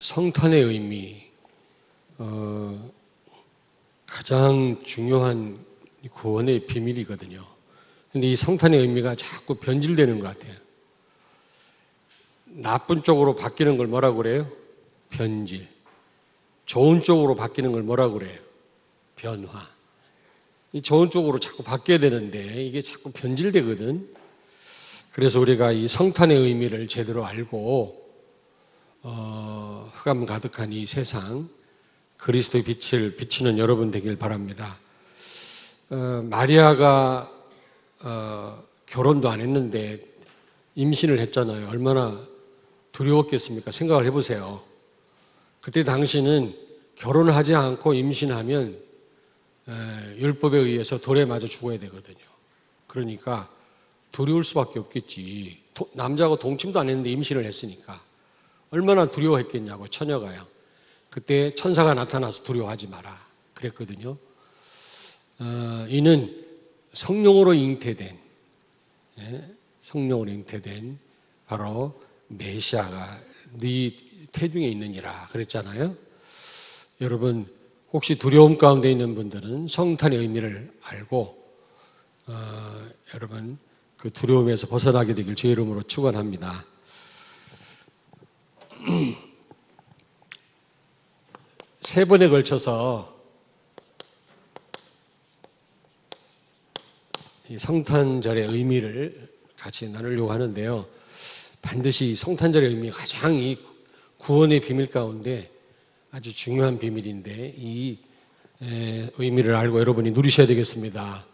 성탄의 의미, 가장 중요한 구원의 비밀이거든요. 근데 이 성탄의 의미가 자꾸 변질되는 것 같아요. 나쁜 쪽으로 바뀌는 걸 뭐라고 그래요? 변질. 좋은 쪽으로 바뀌는 걸 뭐라고 그래요? 변화. 이 좋은 쪽으로 자꾸 바뀌어야 되는데 이게 자꾸 변질되거든. 그래서 우리가 이 성탄의 의미를 제대로 알고 흑암 가득한 이 세상 그리스도의 빛을 비치는 여러분 되길 바랍니다. 마리아가 결혼도 안 했는데 임신을 했잖아요. 얼마나 두려웠겠습니까? 생각을 해보세요. 그때 당시는 결혼을 하지 않고 임신하면 율법에 의해서 돌에 맞아 죽어야 되거든요. 그러니까 두려울 수밖에 없겠지. 남자하고 동침도 안 했는데 임신을 했으니까 얼마나 두려워했겠냐고, 처녀가요. 그때 천사가 나타나서 두려워하지 마라 그랬거든요. 이는 성령으로 잉태된 바로 메시아가 네 태중에 있느니라 그랬잖아요. 여러분 혹시 두려움 가운데 있는 분들은 성탄의 의미를 알고 여러분 그 두려움에서 벗어나게 되길 주의 이름으로 축원합니다. 세 번에 걸쳐서 이 성탄절의 의미를 같이 나누려고 하는데요. 반드시 성탄절의 의미가 가장 이 구원의 비밀 가운데 아주 중요한 비밀인데 이 의미를 알고 여러분이 누리셔야 되겠습니다.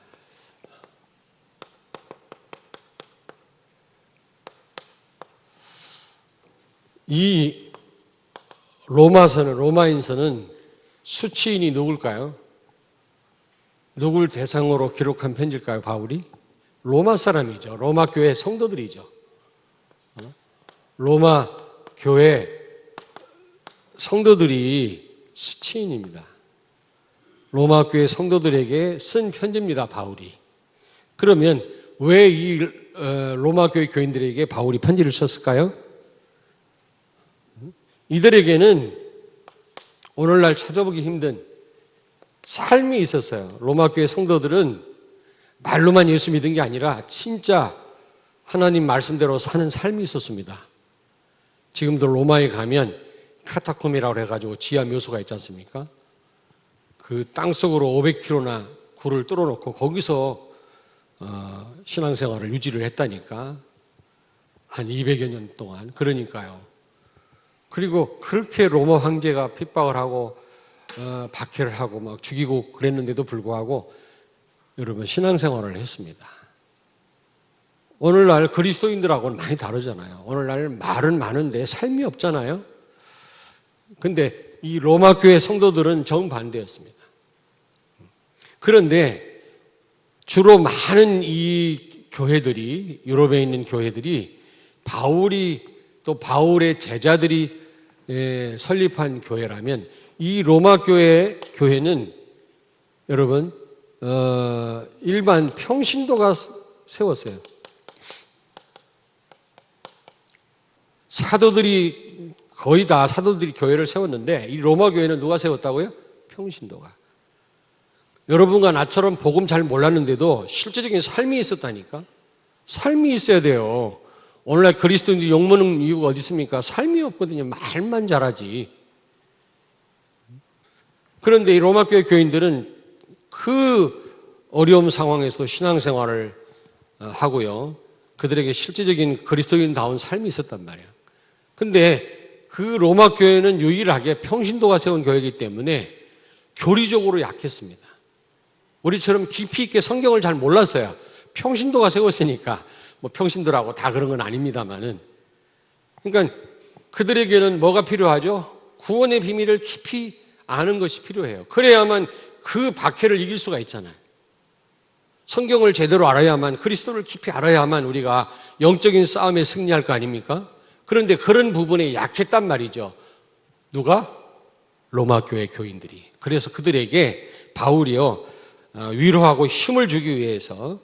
이 로마인서는 수치인이 누굴까요? 누굴 대상으로 기록한 편지일까요, 바울이? 로마 사람이죠. 로마 교회 성도들이죠. 로마 교회 성도들이 수치인입니다. 로마 교회 성도들에게 쓴 편지입니다, 바울이. 그러면 왜 이 로마 교회 교인들에게 바울이 편지를 썼을까요? 이들에게는 오늘날 찾아보기 힘든 삶이 있었어요. 로마 교회 성도들은 말로만 예수 믿은 게 아니라 진짜 하나님 말씀대로 사는 삶이 있었습니다. 지금도 로마에 가면 카타콤이라고 해가지고 지하 묘소가 있지 않습니까? 그 땅속으로 500km나 굴을 뚫어놓고 거기서 신앙생활을 유지를 했다니까. 한 200여 년 동안. 그러니까요. 그리고 그렇게 로마 황제가 핍박을 하고 박해를 하고 막 죽이고 그랬는데도 불구하고 여러분 신앙생활을 했습니다. 오늘날 그리스도인들하고는 많이 다르잖아요. 오늘날 말은 많은데 삶이 없잖아요. 근데 이 로마 교회 성도들은 정반대였습니다. 그런데 주로 많은 이 교회들이 유럽에 있는 교회들이 또 바울의 제자들이 설립한 교회라면 이 로마 교회는 여러분 일반 평신도가 세웠어요. 거의 다 사도들이 교회를 세웠는데 이 로마 교회는 누가 세웠다고요? 평신도가. 여러분과 나처럼 복음 잘 몰랐는데도 실제적인 삶이 있었다니까. 삶이 있어야 돼요. 오늘날 그리스도인들이 욕먹는 이유가 어디 있습니까? 삶이 없거든요. 말만 잘하지. 그런데 이 로마 교회 교인들은 그 어려움 상황에서도 신앙생활을 하고요. 그들에게 실제적인 그리스도인다운 삶이 있었단 말이에요. 근데 그 로마 교회는 유일하게 평신도가 세운 교회이기 때문에 교리적으로 약했습니다. 우리처럼 깊이 있게 성경을 잘 몰랐어요. 평신도가 세웠으니까 뭐 평신도라고 다 그런 건 아닙니다만은. 그러니까 그들에게는 뭐가 필요하죠? 구원의 비밀을 깊이 아는 것이 필요해요. 그래야만 그 박해를 이길 수가 있잖아요. 성경을 제대로 알아야만, 그리스도를 깊이 알아야만 우리가 영적인 싸움에 승리할 거 아닙니까? 그런데 그런 부분에 약했단 말이죠. 누가? 로마 교회 교인들이. 그래서 그들에게 바울이요 위로하고 힘을 주기 위해서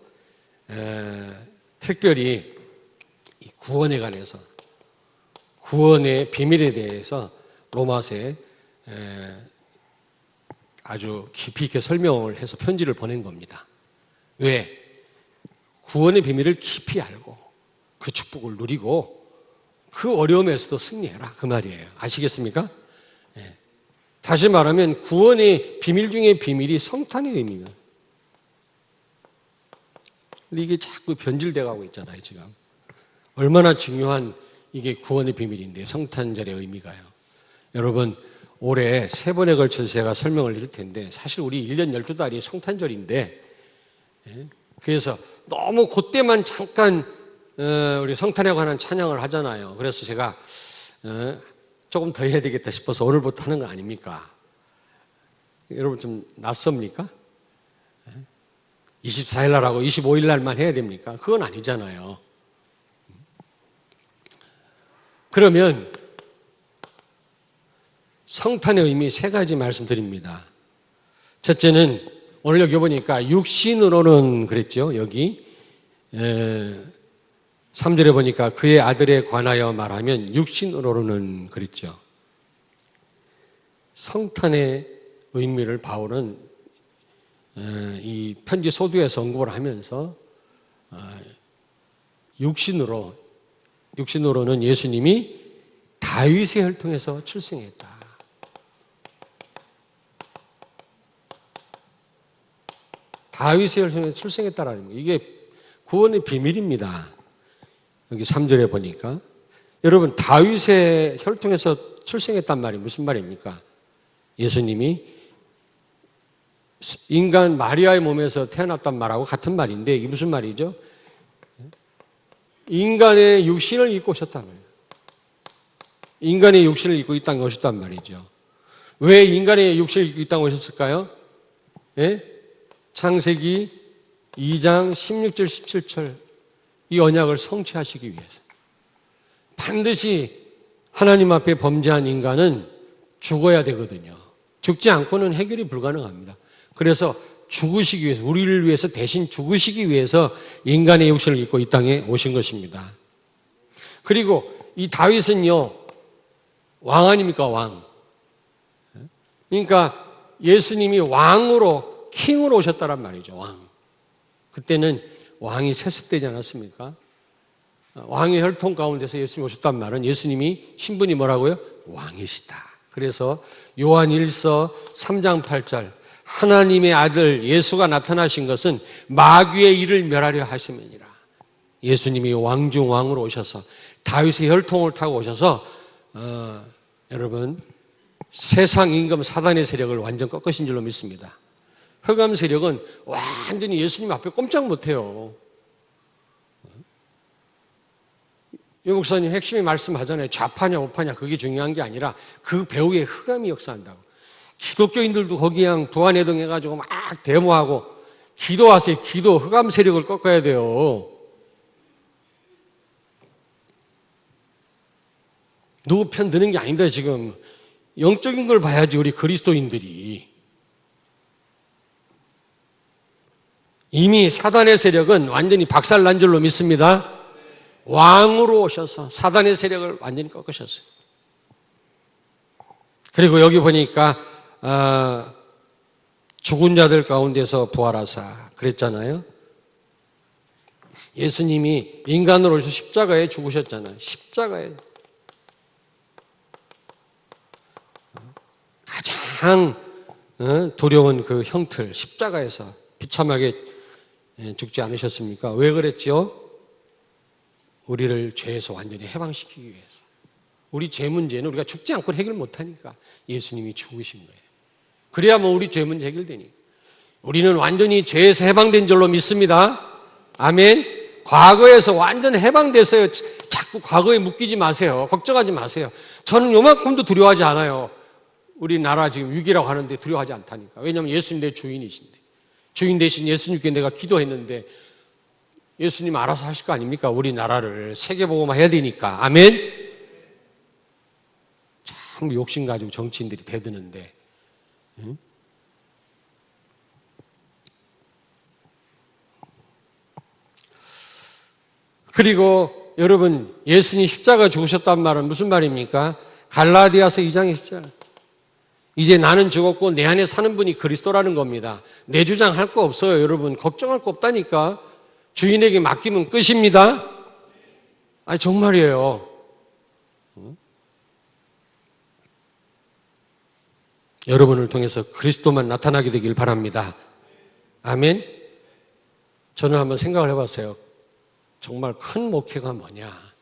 특별히 이 구원에 관해서, 구원의 비밀에 대해서 로마서에 아주 깊이 있게 설명을 해서 편지를 보낸 겁니다. 왜? 구원의 비밀을 깊이 알고 그 축복을 누리고 그 어려움에서도 승리해라 그 말이에요. 아시겠습니까? 다시 말하면 구원의 비밀 중에 비밀이 성탄의 의미입니다. 근데 이게 자꾸 변질돼 가고 있잖아요, 지금. 얼마나 중요한 이게 구원의 비밀인데 성탄절의 의미가요. 여러분, 올해 3번에 걸쳐서 제가 설명을 드릴 텐데 사실 우리 1년 12달이 성탄절인데 그래서 너무 그때만 잠깐 우리 성탄에 관한 찬양을 하잖아요. 그래서 제가 조금 더 해야 되겠다 싶어서 오늘부터 하는 거 아닙니까? 여러분 좀 낯섭니까? 24일 날하고 25일 날만 해야 됩니까? 그건 아니잖아요. 그러면 성탄의 의미 3가지 말씀드립니다. 첫째는 오늘 여기 보니까 육신으로는 그랬죠. 여기 3절에 보니까 그의 아들에 관하여 말하면 육신으로는 그랬죠. 성탄의 의미를 바울은 이 편지 소두에서 언급을 하면서 육신으로는 예수님이 다윗의 혈통에서 출생했다. 다윗의 혈통에서 출생했다라는 거. 이게 구원의 비밀입니다. 여기 3절에 보니까 여러분 다윗의 혈통에서 출생했단 말이 무슨 말입니까? 예수님이 인간 마리아의 몸에서 태어났단 말하고 같은 말인데 이게 무슨 말이죠? 인간의 육신을 입고 오셨단 말이에요. 인간의 육신을 입고 이 땅에 오셨단 말이죠. 왜 인간의 육신을 입고 이 땅에 오셨을까요? 창세기 2장 16절 17절 이 언약을 성취하시기 위해서 반드시 하나님 앞에 범죄한 인간은 죽어야 되거든요. 죽지 않고는 해결이 불가능합니다. 그래서 죽으시기 위해서 우리를 위해서 대신 죽으시기 위해서 인간의 육신을 입고 이 땅에 오신 것입니다. 그리고 이 다윗은요 왕 아닙니까? 왕. 그러니까 예수님이 왕으로 킹으로 오셨다란 말이죠. 왕. 그때는 왕이 세습되지 않았습니까? 왕의 혈통 가운데서 예수님이 오셨단 말은 예수님이 신분이 뭐라고요? 왕이시다. 그래서 요한 1서 3장 8절 하나님의 아들 예수가 나타나신 것은 마귀의 일을 멸하려 하심이니라. 예수님이 왕 중 왕으로 오셔서 다윗의 혈통을 타고 오셔서 여러분 세상 임금 사단의 세력을 완전 꺾으신 줄로 믿습니다. 흑암 세력은 완전히 예수님 앞에 꼼짝 못해요. 유 목사님 핵심이 말씀하잖아요. 좌파냐 우파냐 그게 중요한 게 아니라 그 배후에 흑암이 역사한다고. 기독교인들도 거기 그냥 부안해동 해가지고 막 데모하고 기도하세요. 기도 흑암 세력을 꺾어야 돼요. 누구 편 드는 게 아닙니다. 지금 영적인 걸 봐야지 우리 그리스도인들이. 이미 사단의 세력은 완전히 박살난 줄로 믿습니다. 왕으로 오셔서 사단의 세력을 완전히 꺾으셨어요. 그리고 여기 보니까 죽은 자들 가운데서 부활하사 그랬잖아요. 예수님이 인간으로 오셔서 십자가에 죽으셨잖아요. 십자가에 가장 두려운 그 형틀 십자가에서 비참하게 죽지 않으셨습니까? 왜 그랬지요? 우리를 죄에서 완전히 해방시키기 위해서. 우리 죄 문제는 우리가 죽지 않고 해결 못하니까 예수님이 죽으신 거예요. 그래야 뭐 우리 죄 문제 해결되니까. 우리는 완전히 죄에서 해방된 줄로 믿습니다. 아멘. 과거에서 완전 해방됐어요. 자꾸 과거에 묶이지 마세요. 걱정하지 마세요. 저는 요만큼도 두려워하지 않아요. 우리나라 지금 위기라고 하는데 두려워하지 않다니까. 왜냐하면 예수님 내 주인이신데. 주인 대신 예수님께 내가 기도했는데 예수님 알아서 하실 거 아닙니까? 우리나라를 세계보고만 해야 되니까. 아멘? 참 욕심 가지고 정치인들이 대드는데. 응? 그리고 여러분 예수님 십자가 죽으셨단 말은 무슨 말입니까? 갈라디아서 2장의 10절. 이제 나는 죽었고 내 안에 사는 분이 그리스도라는 겁니다. 내 주장할 거 없어요, 여러분. 걱정할 거 없다니까. 주인에게 맡기면 끝입니다. 아니, 정말이에요. 여러분을 통해서 그리스도만 나타나게 되길 바랍니다. 아멘. 저는 한번 생각을 해봤어요. 정말 큰 목회가 뭐냐?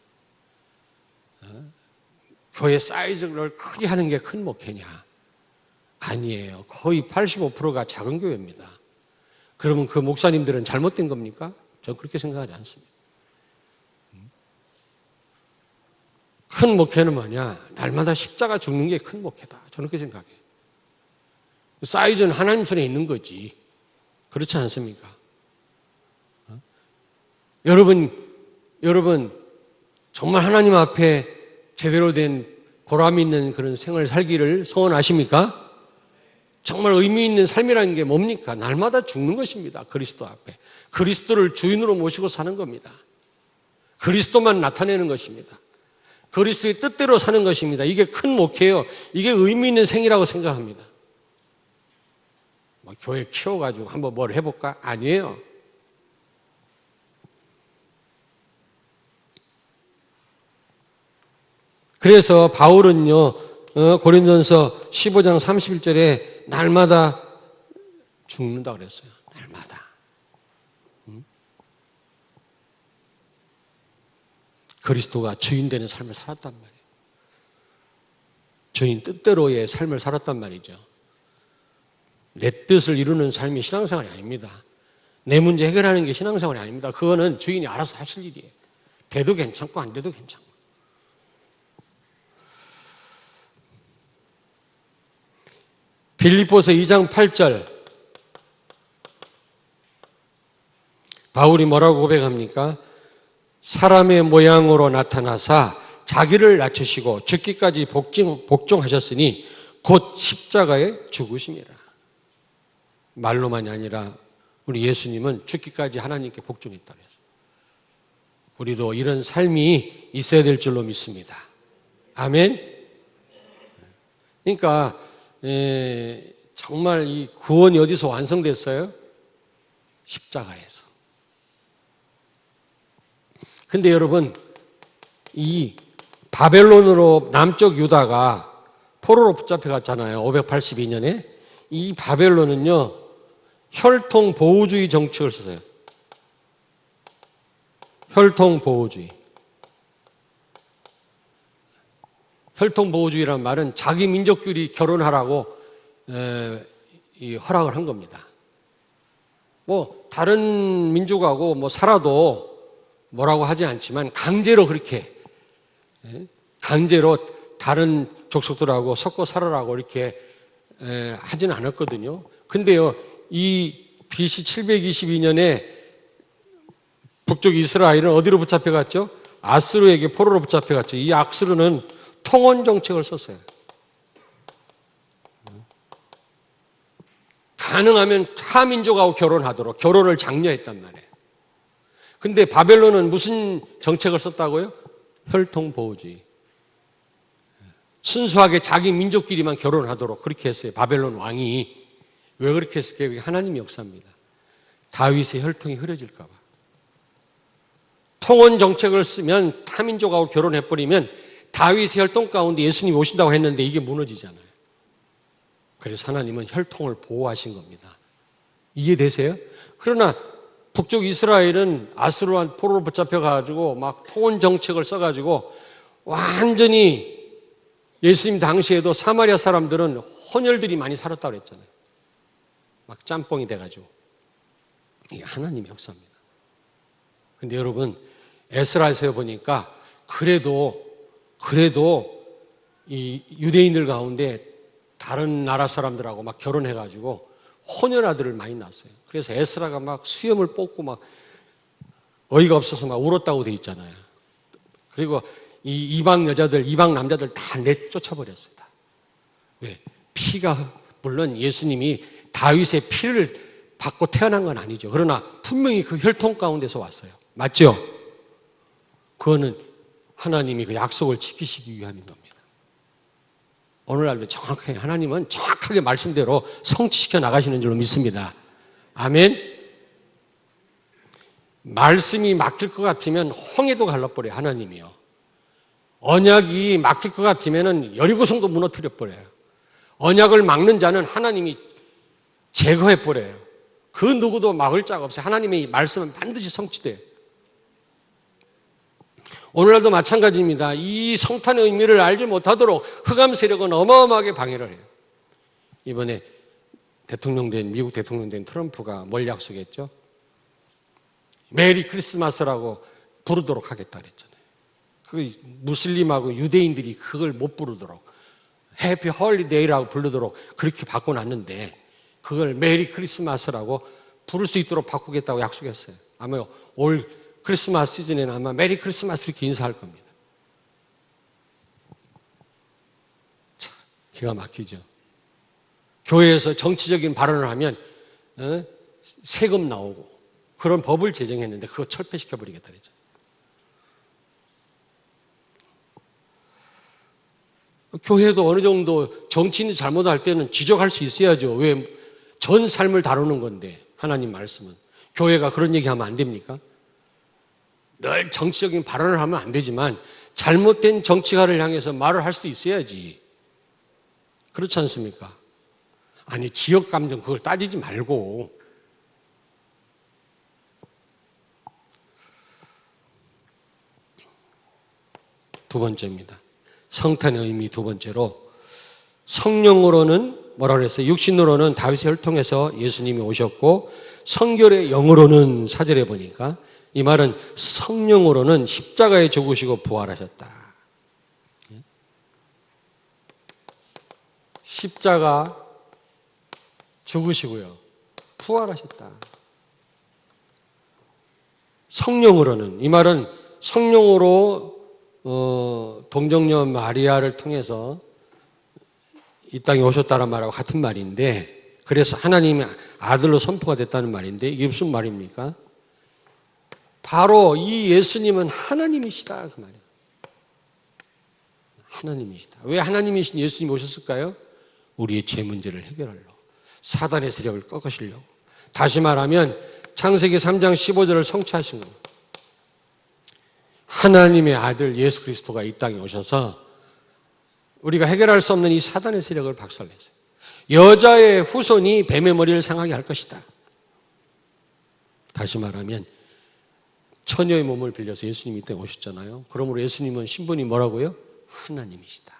교회 사이즈를 크게 하는 게 큰 목회냐? 아니에요. 거의 85%가 작은 교회입니다. 그러면 그 목사님들은 잘못된 겁니까? 저는 그렇게 생각하지 않습니다. 큰 목회는 뭐냐? 날마다 십자가 죽는 게 큰 목회다. 저는 그렇게 생각해요. 사이즈는 하나님 손에 있는 거지. 그렇지 않습니까? 여러분, 정말 하나님 앞에 제대로 된 보람 있는 그런 생을 살기를 소원하십니까? 정말 의미 있는 삶이라는 게 뭡니까? 날마다 죽는 것입니다. 그리스도 앞에. 그리스도를 주인으로 모시고 사는 겁니다. 그리스도만 나타내는 것입니다. 그리스도의 뜻대로 사는 것입니다. 이게 큰 목회예요. 이게 의미 있는 생이라고 생각합니다. 교회 키워가지고 한번 뭘 해볼까? 아니에요. 그래서 바울은요, 고린도전서 15장 31절에 날마다 죽는다 그랬어요. 날마다. 그리스도가 주인 되는 삶을 살았단 말이에요. 주인 뜻대로의 삶을 살았단 말이죠. 내 뜻을 이루는 삶이 신앙생활이 아닙니다. 내 문제 해결하는 게 신앙생활이 아닙니다. 그거는 주인이 알아서 하실 일이에요. 돼도 괜찮고 안 돼도 괜찮고. 빌립보서 2장 8절. 바울이 뭐라고 고백합니까? 사람의 모양으로 나타나사 자기를 낮추시고 죽기까지 복종하셨으니 곧 십자가에 죽으심이라. 말로만이 아니라 우리 예수님은 죽기까지 하나님께 복종했다고 했어요. 우리도 이런 삶이 있어야 될 줄로 믿습니다. 아멘. 그러니까 정말 이 구원이 어디서 완성됐어요? 십자가에서. 근데 여러분, 이 바벨론으로 남쪽 유다가 포로로 붙잡혀 갔잖아요. 582년에. 이 바벨론은요, 혈통보호주의 정책을 썼어요. 혈통보호주의. 혈통보호주의라는 말은 자기 민족끼리 결혼하라고 허락을 한 겁니다. 뭐 다른 민족하고 뭐 살아도 뭐라고 하지 않지만 강제로 그렇게 강제로 다른 족속들하고 섞어 살아라고 이렇게 하지는 않았거든요. 근데요, 이 BC 722년에 북쪽 이스라엘은 어디로 붙잡혀갔죠? 아스루에게 포로로 붙잡혀갔죠. 이 아스루는 통혼 정책을 썼어요. 가능하면 타민족하고 결혼하도록 결혼을 장려했단 말이에요. 근데 바벨론은 무슨 정책을 썼다고요? 혈통보호주의. 순수하게 자기 민족끼리만 결혼하도록 그렇게 했어요. 바벨론 왕이. 왜 그렇게 했을까요? 그게 하나님의 역사입니다. 다윗의 혈통이 흐려질까 봐. 통혼 정책을 쓰면 타민족하고 결혼해버리면 다윗의 혈통 가운데 예수님이 오신다고 했는데 이게 무너지잖아요. 그래서 하나님은 혈통을 보호하신 겁니다. 이해되세요? 그러나 북쪽 이스라엘은 아수르한 포로로 붙잡혀가지고 막 통혼 정책을 써가지고 완전히 예수님 당시에도 사마리아 사람들은 혼혈들이 많이 살았다고 그랬잖아요. 막 짬뽕이 돼가지고. 이게 하나님의 역사입니다. 근데 여러분, 에스라에서 보니까 그래도 이 유대인들 가운데 다른 나라 사람들하고 막 결혼해가지고 혼혈 아들을 많이 낳았어요. 그래서 에스라가 막 수염을 뽑고 막 어이가 없어서 막 울었다고 돼 있잖아요. 그리고 이 이방 여자들, 이방 남자들 다 내쫓아버렸어요. 다. 왜? 피가, 물론 예수님이 다윗의 피를 받고 태어난 건 아니죠. 그러나 분명히 그 혈통 가운데서 왔어요. 맞죠? 그거는 하나님이 그 약속을 지키시기 위함인 겁니다. 오늘날도 정확하게 하나님은 정확하게 말씀대로 성취시켜 나가시는 줄로 믿습니다. 아멘. 말씀이 막힐 것 같으면 홍해도 갈라버려요, 하나님이요. 언약이 막힐 것 같으면 여리고성도 무너뜨려 버려요. 언약을 막는 자는 하나님이 제거해 버려요. 그 누구도 막을 자가 없어요. 하나님의 말씀은 반드시 성취돼요. 오늘날도 마찬가지입니다. 이 성탄의 의미를 알지 못하도록 흑암 세력은 어마어마하게 방해를 해요. 이번에 미국 대통령 된 트럼프가 뭘 약속했죠? 메리 크리스마스라고 부르도록 하겠다 그랬잖아요. 그 무슬림하고 유대인들이 그걸 못 부르도록 해피 홀리데이라고 부르도록 그렇게 바꿔놨는데 그걸 메리 크리스마스라고 부를 수 있도록 바꾸겠다고 약속했어요. 아마 올 크리스마스 시즌에는 아마 메리 크리스마스 이렇게 인사할 겁니다. 참, 기가 막히죠. 교회에서 정치적인 발언을 하면 세금 나오고 그런 법을 제정했는데 그거 철폐시켜버리겠다 그랬죠. 교회도 어느 정도 정치인이 잘못할 때는 지적할 수 있어야죠. 왜 전 삶을 다루는 건데 하나님 말씀은. 교회가 그런 얘기하면 안 됩니까? 늘 정치적인 발언을 하면 안 되지만 잘못된 정치가를 향해서 말을 할 수도 있어야지. 그렇지 않습니까? 아니 지역 감정 그걸 따지지 말고 두 번째입니다. 성탄의 의미 두 번째로 성령으로는 뭐라 그랬어요? 육신으로는 다윗의 혈통에서 예수님이 오셨고 성결의 영으로는 4절에 보니까 이 말은 성령으로는 십자가에 죽으시고 부활하셨다. 십자가 죽으시고요. 부활하셨다. 성령으로는 이 말은 성령으로 동정녀 마리아를 통해서 이 땅에 오셨다는 말하고 같은 말인데 그래서 하나님의 아들로 선포가 됐다는 말인데 이게 무슨 말입니까? 바로 이 예수님은 하나님이시다 그 말이에요. 하나님이시다. 왜 하나님이신 예수님이 오셨을까요? 우리의 죄 문제를 해결하려 사단의 세력을 꺾으시려고. 다시 말하면 창세기 3장 15절을 성취하신 겁니다. 하나님의 아들 예수 그리스도가 이 땅에 오셔서 우리가 해결할 수 없는 이 사단의 세력을 박살냈어요. 여자의 후손이 뱀의 머리를 상하게 할 것이다. 다시 말하면 처녀의 몸을 빌려서 예수님이 이때 오셨잖아요. 그러므로 예수님은 신분이 뭐라고요? 하나님이시다.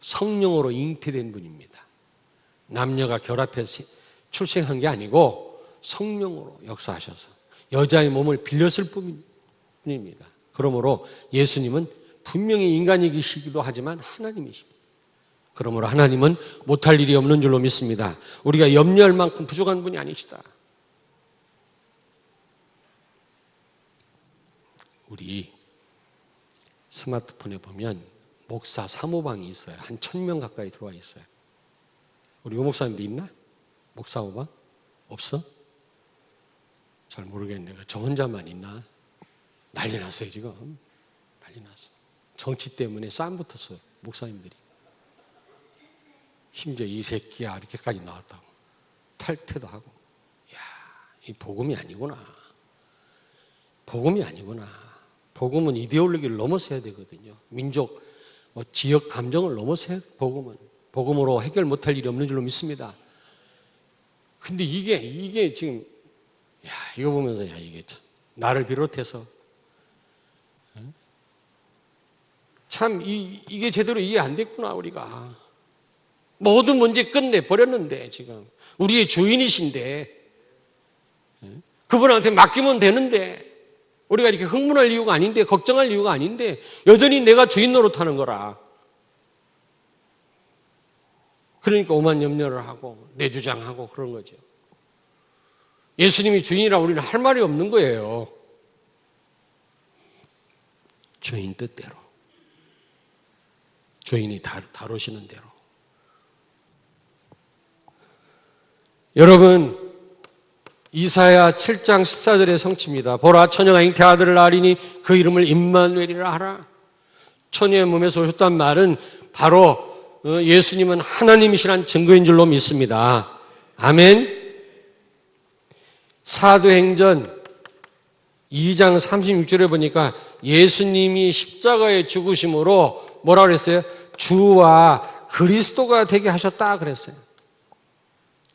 성령으로 잉태된 분입니다. 남녀가 결합해서 출생한 게 아니고 성령으로 역사하셔서 여자의 몸을 빌렸을 뿐입니다. 그러므로 예수님은 분명히 인간이시기도 하지만 하나님이십니다. 그러므로 하나님은 못할 일이 없는 줄로 믿습니다. 우리가 염려할 만큼 부족한 분이 아니시다. 우리 스마트폰에 보면 목사 사모방이 있어요. 한 1000명 가까이 들어와 있어요. 우리 요 목사님도 있나? 목사 모방? 없어? 잘 모르겠네요. 저 혼자만 있나? 난리 났어요 지금. 난리 났어. 정치 때문에 싸움 붙었어요. 목사님들이. 심지어 이 새끼야 이렇게까지 나왔다고. 탈퇴도 하고. 이야, 이 복음이 아니구나. 복음이 아니구나. 복음은 이데올로기를 넘어서야 되거든요. 민족, 지역 감정을 넘어서야 복음은. 복음으로 해결 못할 일이 없는 줄로 믿습니다. 근데 이게 지금, 야, 이거 보면서, 야, 이게 참, 나를 비롯해서, 참, 이게 제대로 이해 안 됐구나, 우리가. 모든 문제 끝내버렸는데, 지금. 우리의 주인이신데, 그분한테 맡기면 되는데, 우리가 이렇게 흥분할 이유가 아닌데, 걱정할 이유가 아닌데, 여전히 내가 주인 노릇하는 거라. 그러니까 오만 염려를 하고, 내 주장하고 그런 거죠. 예수님이 주인이라 우리는 할 말이 없는 거예요. 주인 뜻대로. 주인이 다루시는 대로. 여러분, 이사야 7장 14절의 성취입니다. 보라, 처녀가 잉태한 아들을 낳으리니 그 이름을 임마누엘이라 하라. 처녀의 몸에서 오셨단 말은 바로 예수님은 하나님이시란 증거인 줄로 믿습니다. 아멘. 사도행전 2장 36절에 보니까 예수님이 십자가에 죽으심으로 뭐라 그랬어요? 주와 그리스도가 되게 하셨다 그랬어요.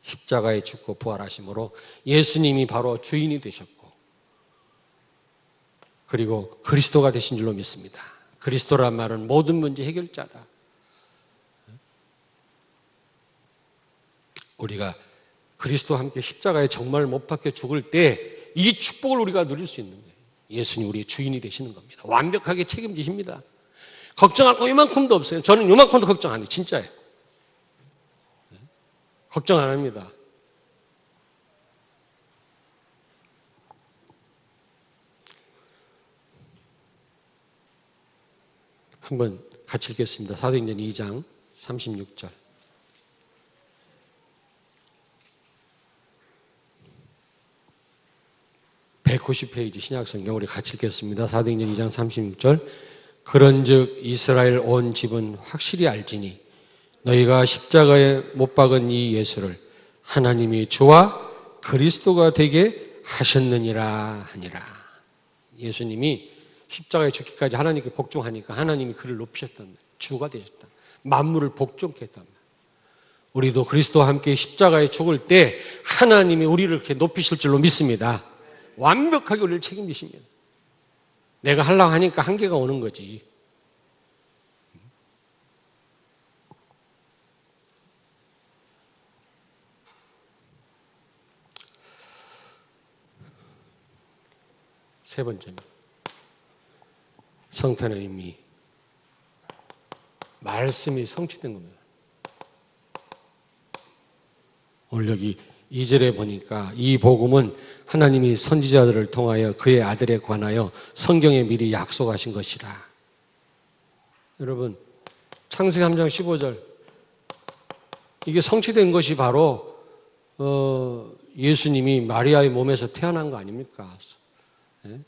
십자가에 죽고 부활하심으로 예수님이 바로 주인이 되셨고 그리고 그리스도가 되신 줄로 믿습니다. 그리스도란 말은 모든 문제 해결자다. 우리가 그리스도와 함께 십자가에 정말 못 박혀 죽을 때 이 축복을 우리가 누릴 수 있는 거예요. 예수님 우리의 주인이 되시는 겁니다. 완벽하게 책임지십니다. 걱정할 거 이만큼도 없어요. 저는 이만큼도 걱정 안 해요. 진짜예요. 걱정 안 합니다. 한번 같이 읽겠습니다. 사도행전 2장 36절. 190페이지 신약성경 우리 같이 읽겠습니다. 사도행전 2장 36절. 그런즉 이스라엘 온 집은 확실히 알지니 너희가 십자가에 못 박은 이 예수를 하나님이 주와 그리스도가 되게 하셨느니라 하니라. 예수님이 십자가에 죽기까지 하나님께 복종하니까 하나님이 그를 높이셨단 말이에요. 주가 되셨다. 만물을 복종케 했단 말이에요. 우리도 그리스도와 함께 십자가에 죽을 때 하나님이 우리를 이렇게 높이실 줄로 믿습니다. 완벽하게 우리를 책임지십니다. 내가 하려고 하니까 한계가 오는 거지. 세 번째입니다. 성탄의 의미. 말씀이 성취된 겁니다. 오늘 여기 2절에 보니까 이 복음은 하나님이 선지자들을 통하여 그의 아들에 관하여 성경에 미리 약속하신 것이라. 여러분 창세기 3장 15절 이게 성취된 것이 바로 예수님이 마리아의 몸에서 태어난 거 아닙니까? 네?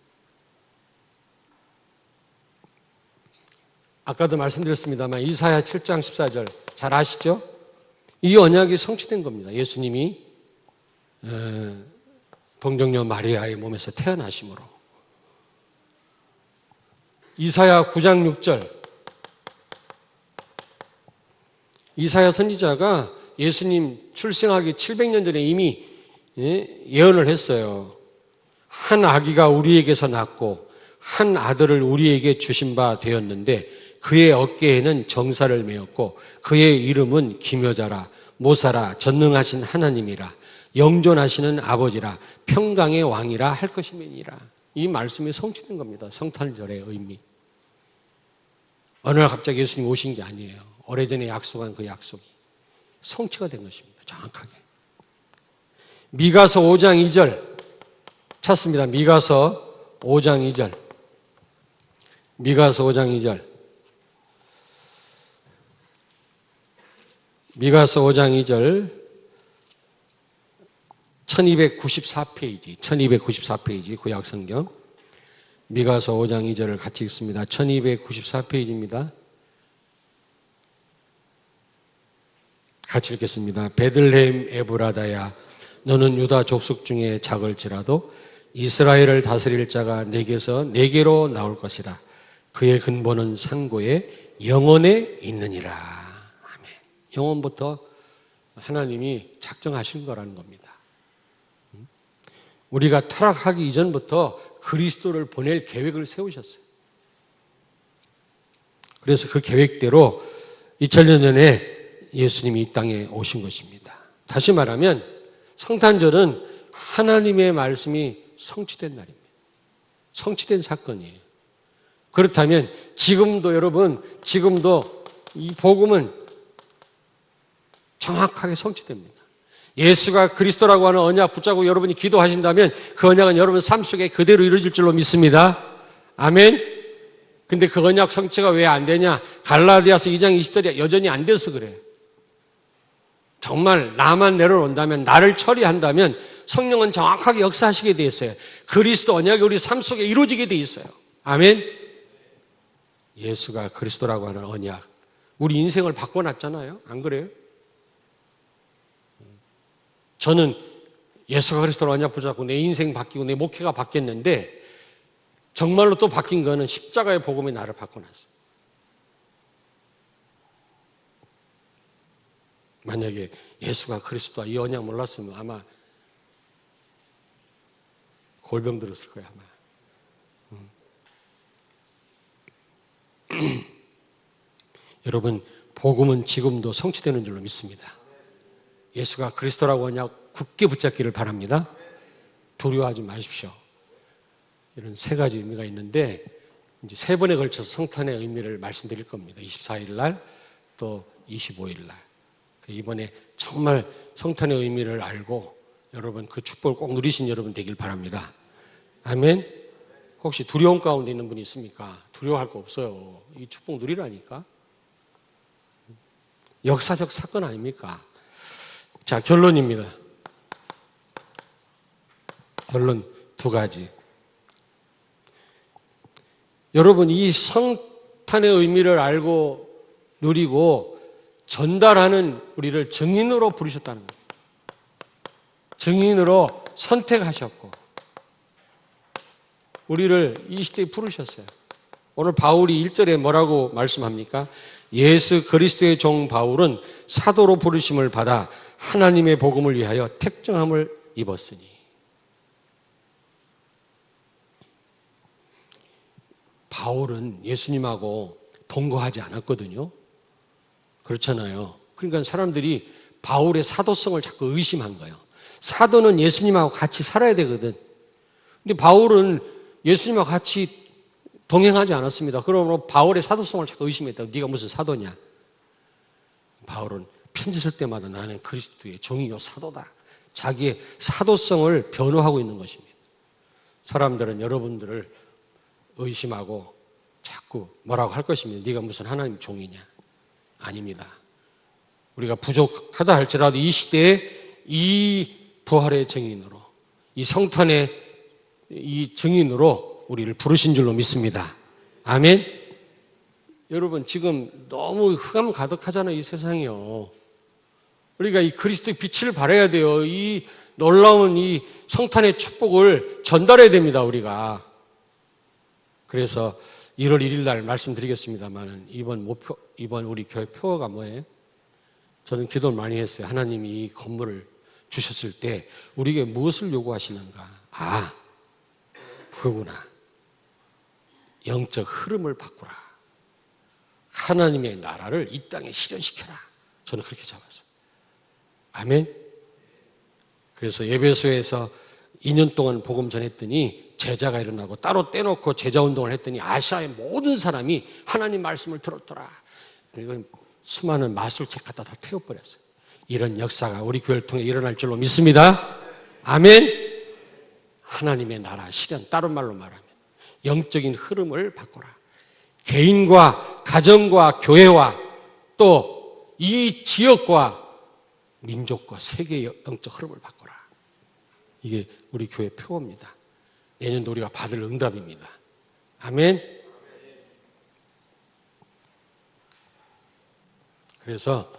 아까도 말씀드렸습니다만 이사야 7장 14절 잘 아시죠? 이 언약이 성취된 겁니다. 예수님이 동정녀 마리아의 몸에서 태어나심으로. 이사야 9장 6절. 이사야 선지자가 예수님 출생하기 700년 전에 이미 예언을 했어요. 한 아기가 우리에게서 낳고 한 아들을 우리에게 주신 바 되었는데 그의 어깨에는 정사를 메었고 그의 이름은 기묘자라 모사라 전능하신 하나님이라 영존하시는 아버지라 평강의 왕이라 할 것임이니라. 이 말씀이 성취된 겁니다. 성탄절의 의미. 어느 날 갑자기 예수님 오신 게 아니에요. 오래전에 약속한 그 약속이 성취가 된 것입니다. 정확하게. 미가서 5장 2절 찾습니다. 미가서 5장 2절. 미가서 5장 2절. 미가서 5장 2절 1294페이지 구약성경 미가서 5장 2절을 같이 읽습니다. 1294페이지입니다. 같이 읽겠습니다. 베들레헴 에브라다야 너는 유다 족속 중에 작을지라도 이스라엘을 다스릴 자가 내게서 내게로 나올 것이라. 그의 근본은 상고에 영원에 있느니라. 아멘. 영원부터 하나님이 작정하신 거라는 겁니다. 우리가 타락하기 이전부터 그리스도를 보낼 계획을 세우셨어요. 그래서 그 계획대로 2000년 전에 예수님이 이 땅에 오신 것입니다. 다시 말하면 성탄절은 하나님의 말씀이 성취된 날입니다. 성취된 사건이에요. 그렇다면 지금도 여러분, 지금도 이 복음은 정확하게 성취됩니다. 예수가 그리스도라고 하는 언약 붙잡고 여러분이 기도하신다면 그 언약은 여러분 삶 속에 그대로 이루어질 줄로 믿습니다. 아멘. 근데 그 언약 성취가 왜 안 되냐? 갈라디아서 2장 20절에 여전히 안 돼서 그래요. 정말 나만 내려놓는다면, 나를 처리한다면 성령은 정확하게 역사하시게 돼 있어요. 그리스도 언약이 우리 삶 속에 이루어지게 돼 있어요. 아멘. 예수가 그리스도라고 하는 언약 우리 인생을 바꿔놨잖아요. 안 그래요? 저는 예수가 그리스도로 언약 붙잡고 내 인생 바뀌고 내 목회가 바뀌었는데 정말로 또 바뀐 거는 십자가의 복음이 나를 바꿔놨어요. 만약에 예수가 그리스도와 이 언약 몰랐으면 아마 골병 들었을 거예요, 아마. 여러분, 복음은 지금도 성취되는 줄로 믿습니다. 예수가 그리스도라고 언약 굳게 붙잡기를 바랍니다. 두려워하지 마십시오. 이런 세 가지 의미가 있는데 이제 세 번에 걸쳐서 성탄의 의미를 말씀드릴 겁니다. 24일 날 또 25일 날. 이번에 정말 성탄의 의미를 알고 여러분 그 축복을 꼭 누리신 여러분 되길 바랍니다. 아멘. 혹시 두려움 가운데 있는 분이 있습니까? 두려워할 거 없어요. 이 축복 누리라니까. 역사적 사건 아닙니까? 자, 결론입니다. 결론 두 가지. 여러분, 이 성탄의 의미를 알고 누리고 전달하는 우리를 증인으로 부르셨다는 거예요. 증인으로 선택하셨고 우리를 이 시대에 부르셨어요. 오늘 바울이 1절에 뭐라고 말씀합니까? 예수 그리스도의 종 바울은 사도로 부르심을 받아 하나님의 복음을 위하여 택정함을 입었으니. 바울은 예수님하고 동거하지 않았거든요. 그렇잖아요. 그러니까 사람들이 바울의 사도성을 자꾸 의심한 거예요. 사도는 예수님하고 같이 살아야 되거든. 근데 바울은 예수님하고 같이 동행하지 않았습니다. 그러므로 바울의 사도성을 자꾸 의심했다. 네가 무슨 사도냐? 바울은 편지 쓸 때마다 나는 그리스도의 종이요 사도다. 자기의 사도성을 변호하고 있는 것입니다. 사람들은 여러분들을 의심하고 자꾸 뭐라고 할 것입니다. 네가 무슨 하나님 종이냐? 아닙니다. 우리가 부족하다 할지라도 이 시대에 이 부활의 증인으로, 이 성탄의 이 증인으로 우리를 부르신 줄로 믿습니다. 아멘. 여러분, 지금 너무 흑암 가득하잖아요, 이 세상이요. 우리가 이 그리스도의 빛을 발해야 돼요. 이 놀라운 이 성탄의 축복을 전달해야 됩니다, 우리가. 그래서 1월 1일 날 말씀드리겠습니다만 이번 우리 교회 표어가 뭐예요? 저는 기도를 많이 했어요. 하나님이 이 건물을 주셨을 때 우리에게 무엇을 요구하시는가? 아, 그거구나. 영적 흐름을 바꾸라. 하나님의 나라를 이 땅에 실현시켜라. 저는 그렇게 잡았어요. 아멘. 그래서 예배소에서 2년 동안 복음 전했더니 제자가 일어나고 따로 떼놓고 제자운동을 했더니 아시아의 모든 사람이 하나님 말씀을 들었더라. 그리고 수많은 마술책 갖다 다 태워버렸어요. 이런 역사가 우리 교회를 통해 일어날 줄로 믿습니다. 아멘. 하나님의 나라 실현, 다른 말로 말하면 영적인 흐름을 바꿔라. 개인과 가정과 교회와 또 이 지역과 민족과 세계의 영적 흐름을 바꿔라. 이게 우리 교회 표어입니다. 내년도 우리가 받을 응답입니다. 아멘. 그래서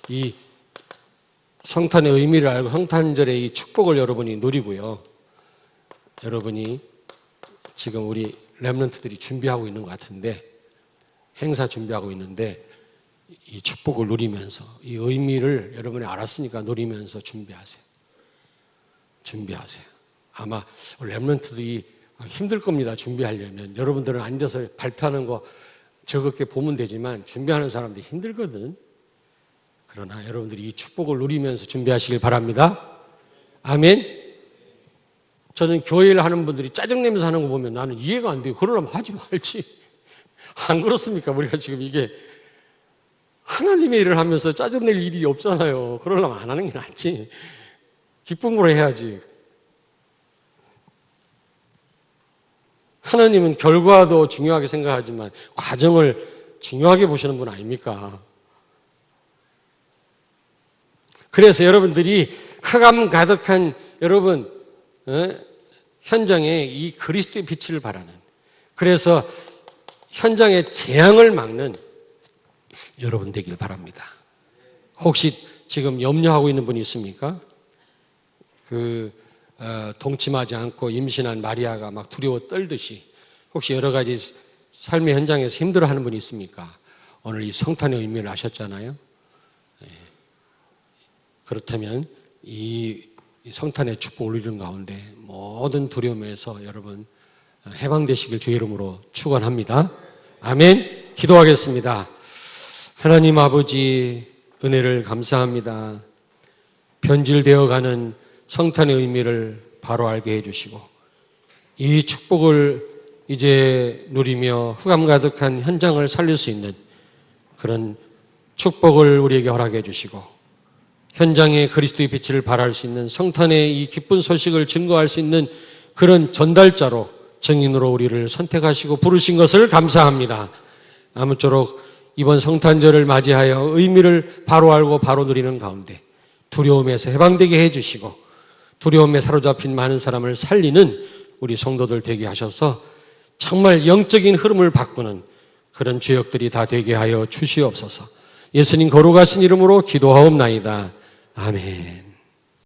이 성탄의 의미를 알고 성탄절의 이 축복을 여러분이 누리고요. 여러분이 지금 우리 렘넌트들이 준비하고 있는 것 같은데, 행사 준비하고 있는데 이 축복을 누리면서 이 의미를 여러분이 알았으니까 누리면서 준비하세요. 준비하세요. 아마 렘넌트들이 힘들 겁니다. 준비하려면. 여러분들은 앉아서 발표하는 거 즐겁게 보면 되지만 준비하는 사람들이 힘들거든. 그러나 여러분들이 이 축복을 누리면서 준비하시길 바랍니다. 아멘. 저는 교회를 하는 분들이 짜증내면서 하는 거 보면 나는 이해가 안 돼요. 그러려면 하지 말지. 안 그렇습니까? 우리가 지금 이게 하나님의 일을 하면서 짜증낼 일이 없잖아요. 그러려면 안 하는 게 낫지. 기쁨으로 해야지. 하나님은 결과도 중요하게 생각하지만 과정을 중요하게 보시는 분 아닙니까? 그래서 여러분들이 흑암 가득한 여러분 현장에 이 그리스도의 빛을 발하는, 그래서 현장의 재앙을 막는 여러분 되길 바랍니다. 혹시 지금 염려하고 있는 분이 있습니까? 동침하지 않고 임신한 마리아가 막 두려워 떨듯이 혹시 여러 가지 삶의 현장에서 힘들어하는 분이 있습니까? 오늘 이 성탄의 의미를 아셨잖아요. 그렇다면 이 성탄의 축복을 누리는 가운데 모든 두려움에서 여러분 해방되시길 주의 이름으로 축원합니다. 아멘. 기도하겠습니다. 하나님 아버지 은혜를 감사합니다. 변질되어가는 성탄의 의미를 바로 알게 해주시고 이 축복을 이제 누리며 흑암 가득한 현장을 살릴 수 있는 그런 축복을 우리에게 허락해 주시고 현장에 그리스도의 빛을 발할 수 있는 성탄의 이 기쁜 소식을 증거할 수 있는 그런 전달자로 증인으로 우리를 선택하시고 부르신 것을 감사합니다. 아무쪼록 이번 성탄절을 맞이하여 의미를 바로 알고 바로 누리는 가운데 두려움에서 해방되게 해주시고 두려움에 사로잡힌 많은 사람을 살리는 우리 성도들 되게 하셔서 정말 영적인 흐름을 바꾸는 그런 죄역들이 다 되게 하여 주시옵소서. 예수님 거룩하신 이름으로 기도하옵나이다. 아멘.